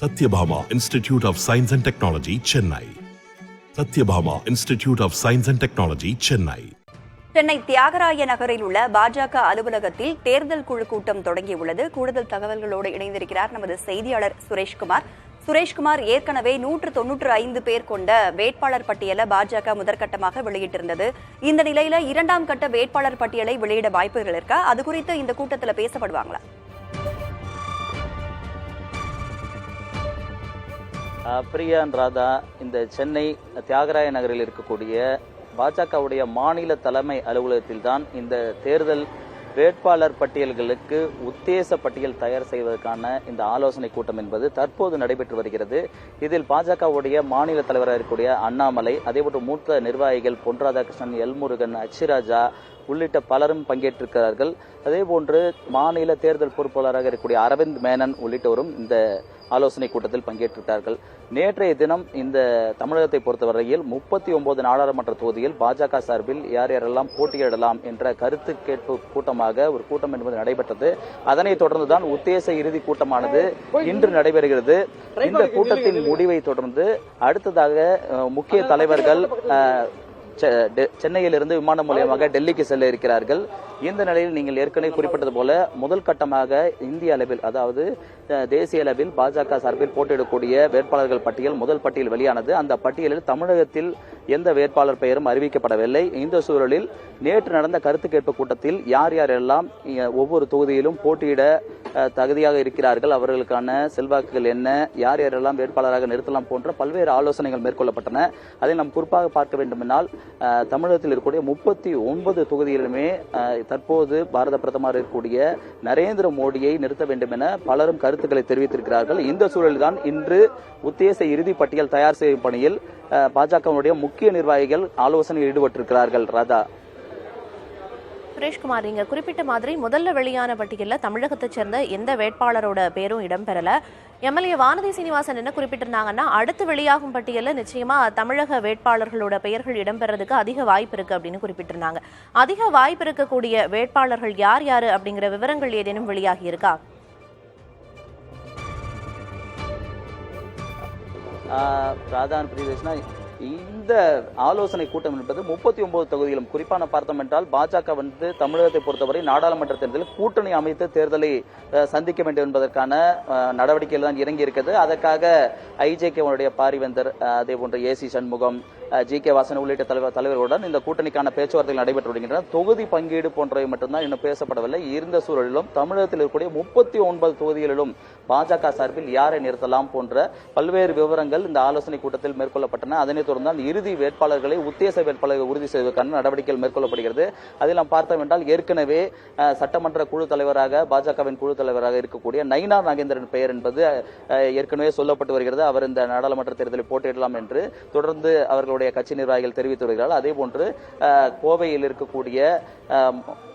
Satyabhama Institute of Science and Technology, Chennai. Satyabhama Institute of Science and Technology, Chennai. Chennai Thyagaraya நகரில் உள்ள பாஜக அலுவலகத்தில் தேர்தல் குழு கூட்டம் தொடங்கியுள்ளது. கூடுதல் தகவல்களோடு இணைந்திருக்கிறார் நமது செய்தியாளர் சுரேஷ்குமார். சுரேஷ்குமார், ஏற்கனவே 195 பேர் கொண்ட வேட்பாளர் பட்டியலை பாஜக முதற்கட்டமாக வெளியிட்டிருந்தது. இந்த நிலையில இரண்டாம் கட்ட வேட்பாளர் பட்டியலை வெளியிட வாய்ப்புகள் இருக்கா? அது குறித்து இந்த கூட்டத்தில் பேசப்படுவாங்களா? பிரியான் ராதா, இந்த சென்னை தியாகராய நகரில் இருக்கக்கூடிய பாஜகவுடைய மாநில தலைமை அலுவலகத்தில் தான் இந்த தேர்தல் வேட்பாளர் பட்டியல்களுக்கு உத்தேச பட்டியல் தயார் செய்வதற்கான இந்த ஆலோசனை கூட்டம் என்பது தற்போது நடைபெற்று வருகிறது. இதில் பாஜகவுடைய மாநில தலைவராக இருக்கக்கூடிய அண்ணாமலை, அதேபோன்று மூத்த நிர்வாகிகள் பொன் ராதாகிருஷ்ணன், எல்முருகன், அச்சிராஜா உள்ளிட்ட பலரும் பங்கேற்றிருக்கிறார்கள். அதேபோன்று மாநில தேர்தல் பொறுப்பாளராக இருக்கக்கூடிய அரவிந்த் மேனன் உள்ளிட்டோரும் இந்த ஆலோசனை கூட்டத்தில் பங்கேற்றிருக்கிறார்கள். நேற்றைய தினம் இந்த தமிழகத்தை பொறுத்தவரையில் 39 நாடாளுமன்ற தொகுதியில் பாஜக சார்பில் யார் யாரெல்லாம் போட்டியிடலாம் என்ற கருத்து கேட்பு கூட்டமாக ஒரு கூட்டம் என்பது நடைபெற்றது. அதனைத் தொடர்ந்துதான் உத்தேச இறுதி கூட்டமானது இன்று நடைபெறுகிறது. இந்த கூட்டத்தின் முடிவை தொடர்ந்து அடுத்ததாக முக்கிய தலைவர்கள் சென்னையிலிருந்து விமானம் மூலமாக டெல்லிக்கு செல்ல இருக்கிறார்கள். இந்த நிலையில் நீங்கள் ஏற்கனவே குறிப்பிட்டது போல முதல் கட்டமாக இந்திய அளவில், அதாவது தேசிய அளவில் பாஜக சார்பில் போட்டியிடக்கூடிய வேட்பாளர்கள் பட்டியல் முதல் பட்டியல் வெளியானது. அந்த பட்டியலில் தமிழகத்தில் எந்த வேட்பாளர் பெயரும் அறிவிக்கப்படவில்லை. இந்த சூழலில் நேற்று நடந்த கருத்து கேட்பு கூட்டத்தில் யார் யாரெல்லாம் ஒவ்வொரு தொகுதியிலும் போட்டியிட தகுதியாக இருக்கிறார்கள், அவர்களுக்கான செல்வாக்குகள் என்ன, யார் யாரெல்லாம் வேட்பாளராக நிறுத்தலாம் போன்ற பல்வேறு ஆலோசனைகள் மேற்கொள்ளப்பட்டன. அதை நாம் குறிப்பாக பார்க்க வேண்டுமென்றால் தமிழகத்தில் இருக்கக்கூடிய 39 தொகுதியிலுமே தற்போது பாரத பிரதமர் இருக்கக்கூடிய நரேந்திர மோடியை நிறுத்த வேண்டும் என பலரும் கருத்துக்களை தெரிவித்திருக்கிறார்கள். இந்த சூழலில் தான் இன்று உத்தேச இறுதி பட்டியல் தயார் செய்யும் பணியில் பாஜகவுடைய முக்கிய நிர்வாகிகள் ஆலோசனையில் ஈடுபட்டிருக்கிறார்கள். ராதா, சுரேஷ்குமார், நீங்க குறிப்பிட்ட மாதிரி முதல்ல வெளியான பட்டியலில் தமிழகத்தை சேர்ந்த எந்த வேட்பாளரோட பேரும் இடம்பெறல. எம்எல்ஏ வானதி சீனிவாசன் என்ன குறிப்பிட்டிருந்தாங்கன்னா, அடுத்து வெளியாகும் பட்டியலில் நிச்சயமா தமிழக வேட்பாளர்களோட பெயர்கள் இடம்பெறதுக்கு அதிக வாய்ப்பு இருக்கு அப்படின்னு குறிப்பிட்டிருந்தாங்க. அதிக வாய்ப்பு இருக்கக்கூடிய வேட்பாளர்கள் யார் யாரு அப்படிங்கிற விவரங்கள் ஏதேனும் வெளியாகி இருக்கா? ராதான் பிரியதர்ஷனா, இந்த ஆலோசனை கூட்டம் என்பது 39 தொகுதிகளும் குறிப்பான பார்த்தோம் என்றால் பாஜக தமிழகத்தை பொறுத்தவரை நாடாளுமன்ற தேர்தலில் கூட்டணி அமைத்து தேர்தலை சந்திக்க வேண்டும் என்பதற்கான நடவடிக்கைகள் தான் இறங்கி இருக்கிறது. அதற்காக ஐஜேகேவுடைய பாரிவேந்தர், அதே போன்ற ஏசி சண்முகம், ஜி.கே. வாசன் உள்ளிட்ட தலைவர்களுடன் இந்த கூட்டணிக்கான பேச்சுவார்த்தைகள் நடைபெற்று வருகின்றன. தொகுதி பங்கீடு போன்றவை மட்டும்தான் இன்னும் பேசப்படவில்லை. இருந்த சூழலிலும் தமிழகத்தில் இருக்கக்கூடிய 39 தொகுதிகளிலும் பாஜக சார்பில் யாரை நிறுத்தலாம் போன்ற பல்வேறு விவரங்கள் இந்த ஆலோசனை கூட்டத்தில் மேற்கொள்ளப்பட்டன. அதனைத் தொடர்ந்து இறுதி வேட்பாளர்களை உத்தேச வேட்பாளர்கள் உறுதி செய்வதற்கான நடவடிக்கைகள் மேற்கொள்ளப்படுகிறது. அதில் நாம் பார்த்தோம் என்றால் ஏற்கனவே சட்டமன்ற குழு தலைவராக பாஜகவின் குழு தலைவராக இருக்கக்கூடிய நயினார் நாகேந்திரன் பெயர் என்பது ஏற்கனவே சொல்லப்பட்டு வருகிறது. அவர் இந்த நாடாளுமன்ற தேர்தலில் போட்டியிடலாம் என்று தொடர்ந்து அவர்களுடைய கட்சி நிர்வாகிகள் தெரிவித்து வருகிறார்கள். அதே போன்று கோவையில் இருக்கக்கூடிய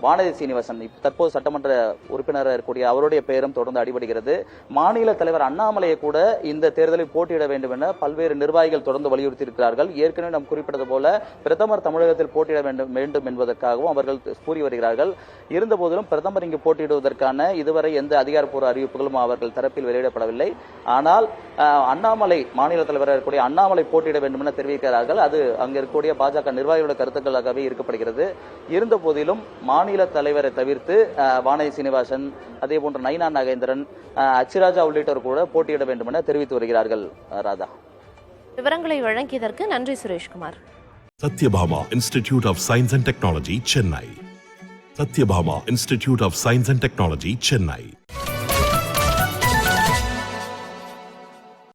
வானதி சீனிவாசன் தற்போது சட்டமன்ற உறுப்பினராக இருக்கக்கூடிய அவருடைய பெயரும் தொடர்ந்து அடிபடுகிறது. மாநில தலைவர் அண்ணாமலையை கூட இந்த தேர்தலில் போட்டியிட வேண்டும் என பல்வேறு நிர்வாகிகள் தொடர்ந்து வலியுறுத்தி இருக்கிறார்கள். ஏற்கனவே நாம் குறிப்பிட்டது போல பிரதமர் தமிழகத்தில் போட்டியிட வேண்டும் என்பதற்காகவும் அவர்கள் கூறி வருகிறார்கள். இருந்த போதிலும் பிரதமர் இங்கு போட்டியிடுவதற்கான இதுவரை எந்த அதிகாரப்பூர்வ அறிவிப்புகளும் அவர்கள் தரப்பில் வெளியிடப்படவில்லை. ஆனால் அண்ணாமலை, மாநில தலைவராக இருக்கக்கூடிய அண்ணாமலை போட்டியிட வேண்டும் என தெரிவிக்கிறார்கள். அது அங்க இருக்கக்கூடிய பாஜக நிர்வாகிகளோட கருத்துக்களாகவே இருக்கப்படுகிறது. இருந்த போதிலும் மாநில தலைவரை தவிர்த்து வானதி சீனிவாசன், அதே போன்ற நயினார் நாகேந்திரன், அச்சிராஜா உள்ளிட்டோர் கூட போட்டியிட வேண்டும் என தெரிவித்து வருகிறார்கள். ராதா, விவரங்களை வழங்கியதற்கு நன்றி Sureshkumar. Satyabhama Institute of Science and Technology, Chennai. Satyabhama Institute of Science and Technology, Chennai.